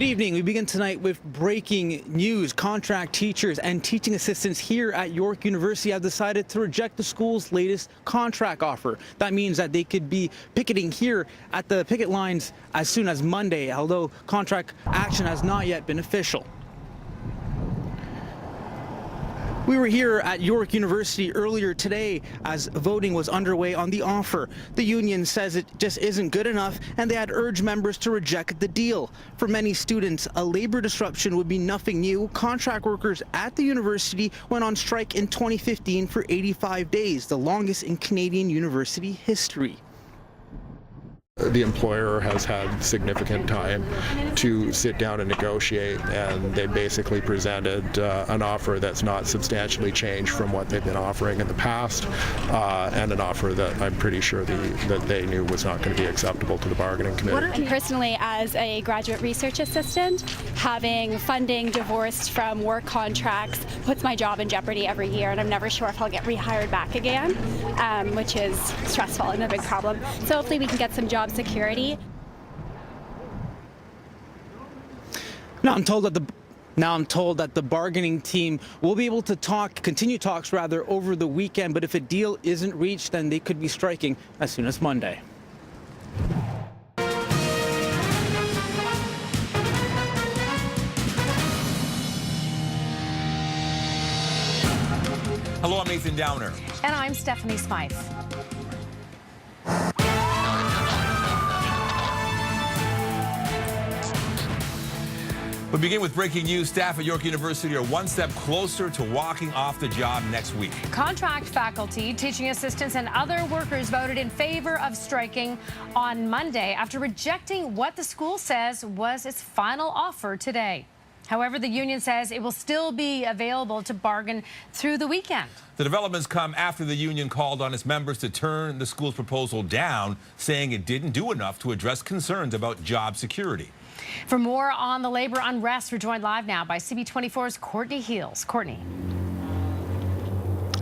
Good evening. We begin tonight with breaking news. Contract teachers and teaching assistants here at York University have decided to reject the school's latest contract offer. That means that they could be picketing here at the picket lines as soon as Monday, although contract action has not yet been official. We were here at York University earlier today as voting was underway on the offer. The union says it just isn't good enough, and they had urged members to reject the deal. For many students, a labor disruption would be nothing new. Contract workers at the university went on strike in 2015 for 85 days, the longest in Canadian university history. The employer has had significant time to sit down and negotiate, and they basically presented an offer that's not substantially changed from what they've been offering in the past, and an offer that I'm pretty sure that they knew was not going to be acceptable to the bargaining committee. And personally, as a graduate research assistant, having funding divorced from work contracts puts my job in jeopardy every year, and I'm never sure if I'll get rehired back again, which is stressful and a big problem. So hopefully we can get some job security. Now I'm told that the bargaining team will be able to continue talks over the weekend, but if a deal isn't reached, then they could be striking as soon as Monday. Hello, I'm Nathan Downer. And I'm Stephanie Smythe. We begin with breaking news. Staff at York University are one step closer to walking off the job next week. Contract faculty, teaching assistants, and other workers voted in favor of striking on Monday after rejecting what the school says was its final offer today. However, the union says it will still be available to bargain through the weekend. The developments come after the union called on its members to turn the school's proposal down, saying it didn't do enough to address concerns about job security. For more on the labor unrest, we're joined live now by CB24's Courtney Heels. Courtney.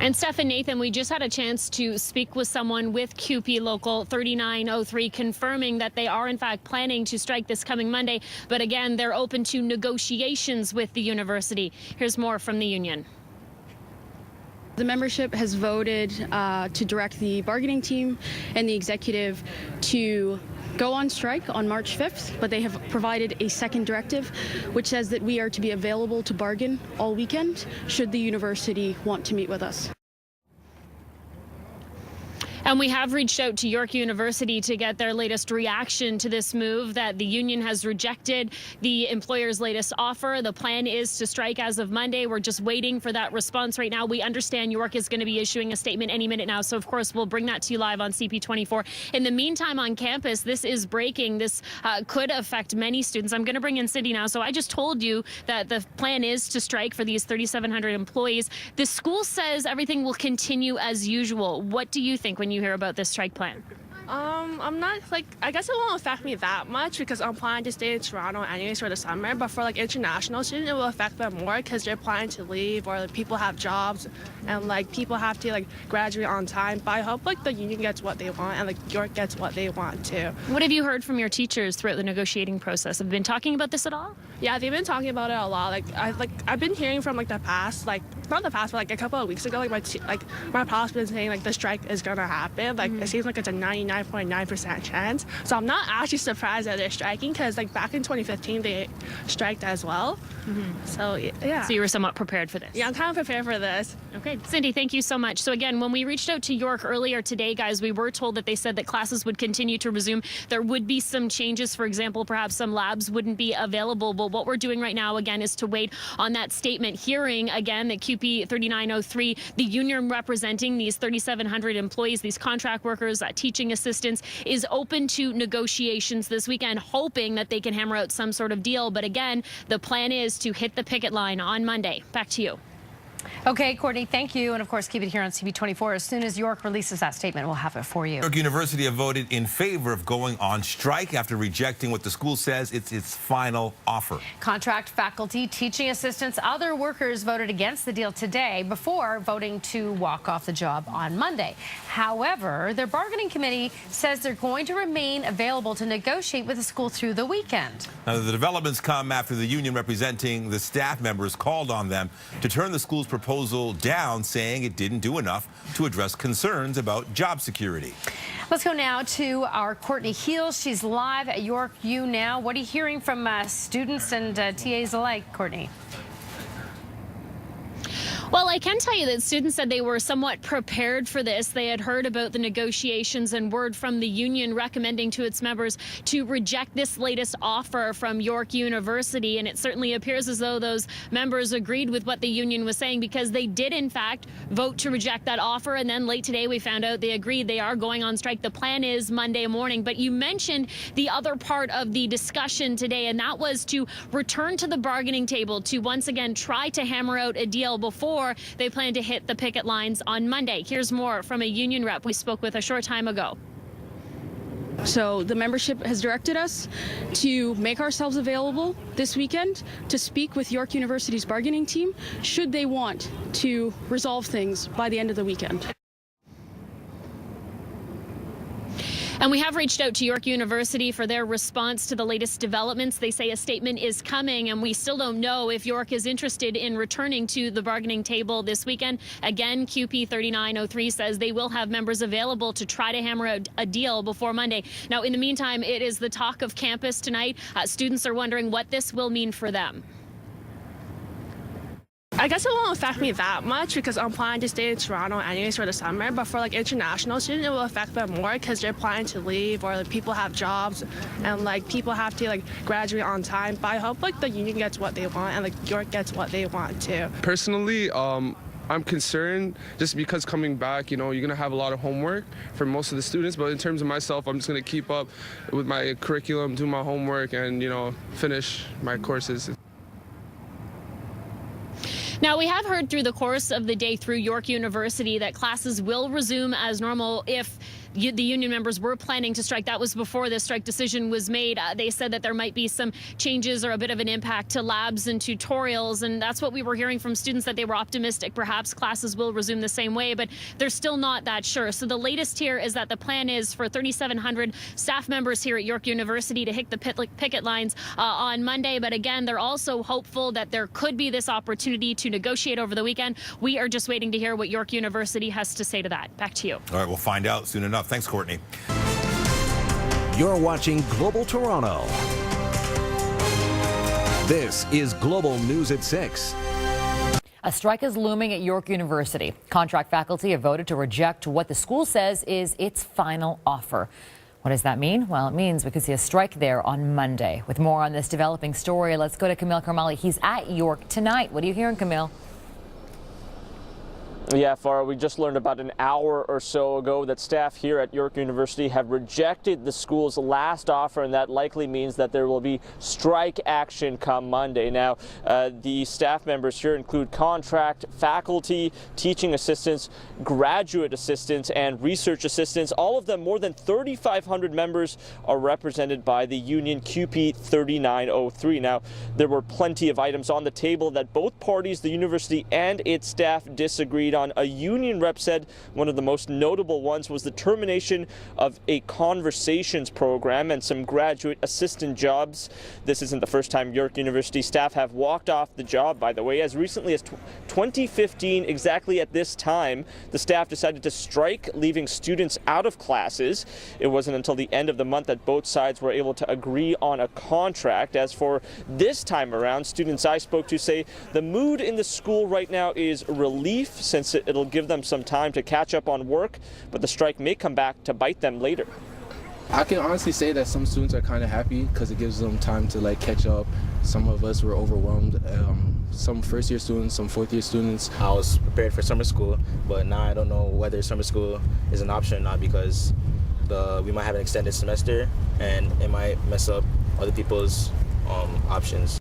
And Steph and Nathan, we just had a chance to speak with someone with CUPE Local 3903 confirming that they are in fact planning to strike this coming Monday. But again, they're open to negotiations with the university. Here's more from the union. The membership has voted to direct the bargaining team and the executive to go on strike on March 5th, but they have provided a second directive which says that we are to be available to bargain all weekend should the university want to meet with us. And we have reached out to York University to get their latest reaction to this move that the union has rejected the employer's latest offer. The plan is to strike as of Monday. We're just waiting for that response right now. We understand York is going to be issuing a statement any minute now. So, of course, we'll bring that to you live on CP24. In the meantime, on campus, this is breaking. This could affect many students. I'm going to bring in Cindy now. So I just told you that the plan is to strike for these 3,700 employees. The school says everything will continue as usual. What do you think when you hear about this strike plan? I'm not I guess it won't affect me that much because I'm planning to stay in Toronto anyways for the summer, but for international students it will affect them more because they're planning to leave or people have jobs and people have to graduate on time. But I hope the union gets what they want and York gets what they want too. What have you heard from your teachers throughout the negotiating process? Have you been talking about this at all? Yeah, they've been talking about it a lot. I've been hearing from the past, not the past, but a couple of weeks ago, my past been saying the strike is gonna happen. It seems like it's a 99.9% chance. So I'm not actually surprised that they're striking because back in 2015 they striked as well. So yeah. So you were somewhat prepared for this? Yeah, I'm kind of prepared for this. Okay, Cindy, thank you so much. So again, when we reached out to York earlier today, guys, we were told that they said that classes would continue to resume. There would be some changes. For example, perhaps some labs wouldn't be available. Well, what we're doing right now, again, is to wait on that statement hearing, again, that CUPE 3903, the union representing these 3,700 employees, these contract workers, teaching assistants, is open to negotiations this weekend, hoping that they can hammer out some sort of deal. But again, the plan is to hit the picket line on Monday. Back to you. Okay, Courtney, thank you. And of course, keep it here on CB24. As soon as York releases that statement, we'll have it for you. York University have voted in favor of going on strike after rejecting what the school says it's its final offer. Contract faculty, teaching assistants, other workers voted against the deal today before voting to walk off the job on Monday. However, their bargaining committee says they're going to remain available to negotiate with the school through the weekend. Now, the developments come after the union representing the staff members called on them to turn the school's proposal down, saying it didn't do enough to address concerns about job security. Let's go now to our Courtney Heels. She's live at York U now. What are you hearing from students and TAs alike, Courtney? Well, I can tell you that students said they were somewhat prepared for this. They had heard about the negotiations and word from the union recommending to its members to reject this latest offer from York University. And it certainly appears as though those members agreed with what the union was saying, because they did, in fact, vote to reject that offer. And then late today, we found out they agreed they are going on strike. The plan is Monday morning. But you mentioned the other part of the discussion today, and that was to return to the bargaining table to once again try to hammer out a deal before they plan to hit the picket lines on Monday. Here's more from a union rep we spoke with a short time ago. So the membership has directed us to make ourselves available this weekend to speak with York University's bargaining team should they want to resolve things by the end of the weekend. And we have reached out to York University for their response to the latest developments. They say a statement is coming, and we still don't know if York is interested in returning to the bargaining table this weekend. Again, CUPE 3903 says they will have members available to try to hammer out a deal before Monday. Now, in the meantime, it is the talk of campus tonight. Students are wondering what this will mean for them. I guess it won't affect me that much because I'm planning to stay in Toronto anyways for the summer. But for like international students, it will affect them more because they're planning to leave, or like people have jobs and like people have to like graduate on time. But I hope like the union gets what they want and like York gets what they want too. Personally, I'm concerned just because coming back, you're going to have a lot of homework for most of the students. But in terms of myself, I'm just going to keep up with my curriculum, do my homework, and, finish my courses. Now, we have heard through the course of the day through York University that classes will resume as normal if the union members were planning to strike. That was before the strike decision was made. They said that there might be some changes or a bit of an impact to labs and tutorials, and that's what we were hearing from students, that they were optimistic. Perhaps classes will resume the same way, but they're still not that sure. So the latest here is that the plan is for 3,700 staff members here at York University to hit the picket lines on Monday. But again, they're also hopeful that there could be this opportunity to negotiate over the weekend. We are just waiting to hear what York University has to say to that. Back to you. All right, we'll find out soon enough. Thanks, Courtney. You're watching Global Toronto. This is Global News at 6. A strike is looming at York University. Contract faculty have voted to reject what the school says is its final offer. What does that mean? Well, it means we could see a strike there on Monday. With more on this developing story, let's go to Camille Karmali. He's at York tonight. What are you hearing, Camille? Yeah, Farah, we just learned about an hour or so ago that staff here at York University have rejected the school's last offer, and that likely means that there will be strike action come Monday. Now, the staff members here include contract faculty, teaching assistants, graduate assistants, and research assistants. All of them, more than 3,500 members, are represented by the union CUPE 3903. Now, there were plenty of items on the table that both parties, the university and its staff, disagreed on. A union rep said one of the most notable ones was the termination of a conversations program and some graduate assistant jobs. This isn't the first time York University staff have walked off the job, by the way. As recently as 2015, exactly at this time, the staff decided to strike, leaving students out of classes. It wasn't until the end of the month that both sides were able to agree on a contract. As for this time around, students I spoke to say the mood in the school right now is relief, since it'll give them some time to catch up on work, but the strike may come back to bite them later. I can honestly say that some students are kind of happy because it gives them time to catch up. Some of us were overwhelmed. Some first-year students, some fourth-year students. I was prepared for summer school, but now I don't know whether summer school is an option or not, because we might have an extended semester and it might mess up other people's options.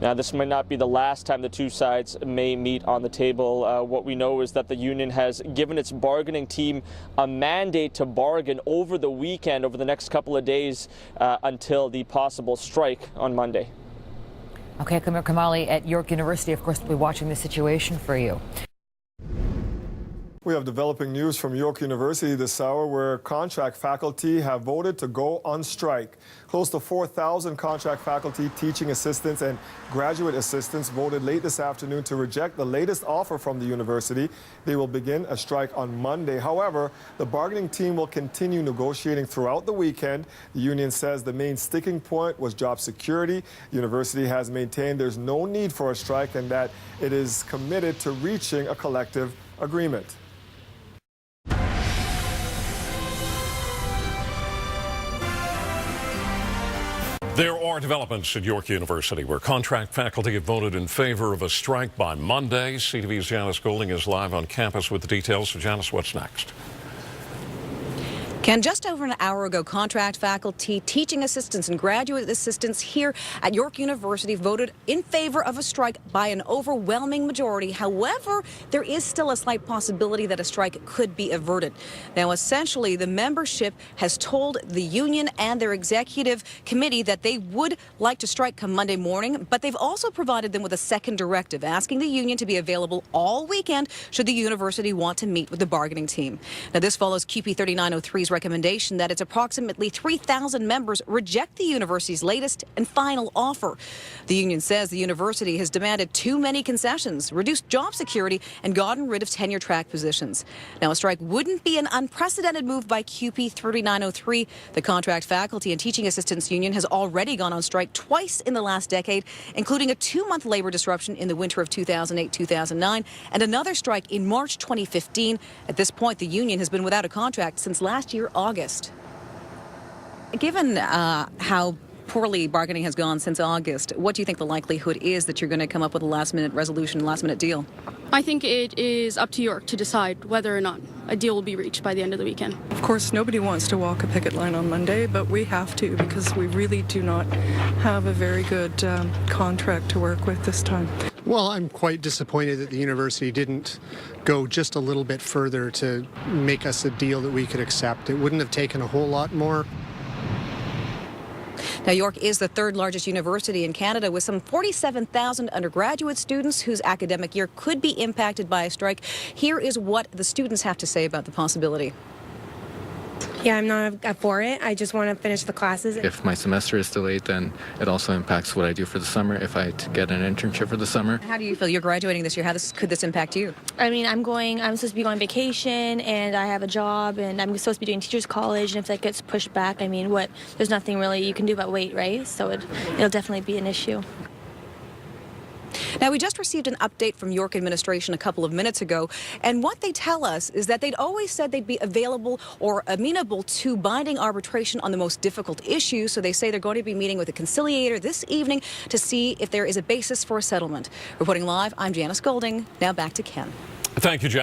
Now, this might not be the last time the two sides may meet on the table. What we know is that the union has given its bargaining team a mandate to bargain over the weekend, over the next couple of days, until the possible strike on Monday. Okay, Kamali at York University, of course, will be watching the situation for you. We have developing news from York University this hour, where contract faculty have voted to go on strike. Close to 4,000 contract faculty, teaching assistants, and graduate assistants voted late this afternoon to reject the latest offer from the university. They will begin a strike on Monday. However, the bargaining team will continue negotiating throughout the weekend. The union says the main sticking point was job security. The university has maintained there's no need for a strike and that it is committed to reaching a collective agreement. There are developments at York University where contract faculty have voted in favor of a strike by Monday. CTV's Janice Golding is live on campus with the details. So, Janice, what's next? Ken, just over an hour ago, contract faculty, teaching assistants, and graduate assistants here at York University voted in favor of a strike by an overwhelming majority. However, there is still a slight possibility that a strike could be averted. Now, essentially, the membership has told the union and their executive committee that they would like to strike come Monday morning, but they've also provided them with a second directive, asking the union to be available all weekend should the university want to meet with the bargaining team. Now, this follows CUPE 3903's recommendation that its approximately 3,000 members reject the university's latest and final offer. The union says the university has demanded too many concessions, reduced job security, and gotten rid of tenure-track positions. Now, a strike wouldn't be an unprecedented move by CUPE 3903. The contract faculty and teaching assistants union has already gone on strike twice in the last decade, including a 2-month labor disruption in the winter of 2008-2009 and another strike in March 2015. At this point, the union has been without a contract since last year, August. Given how poorly bargaining has gone since August, what do you think the likelihood is that you're going to come up with a last-minute resolution, last-minute deal? I think it is up to York to decide whether or not a deal will be reached by the end of the weekend. Of course, nobody wants to walk a picket line on Monday, but we have to because we really do not have a very good contract to work with this time. Well, I'm quite disappointed that the university didn't go just a little bit further to make us a deal that we could accept. It wouldn't have taken a whole lot more. Now, York is the third largest university in Canada with some 47,000 undergraduate students whose academic year could be impacted by a strike. Here is what the students have to say about the possibility. Yeah, I'm not for it. I just want to finish the classes. If my semester is delayed, then it also impacts what I do for the summer if I get an internship for the summer. How do you feel? You're graduating this year. How could this impact you? I mean, I'm supposed to be going on vacation, and I have a job, and I'm supposed to be doing teachers college, and if that gets pushed back, I mean, there's nothing really you can do but wait, right? So it'll definitely be an issue. Now, we just received an update from York administration a couple of minutes ago, and what they tell us is that they'd always said they'd be available or amenable to binding arbitration on the most difficult issues. So they say they're going to be meeting with a conciliator this evening to see if there is a basis for a settlement. Reporting live, I'm Janice Golding. Now back to Ken. Thank you, Janice.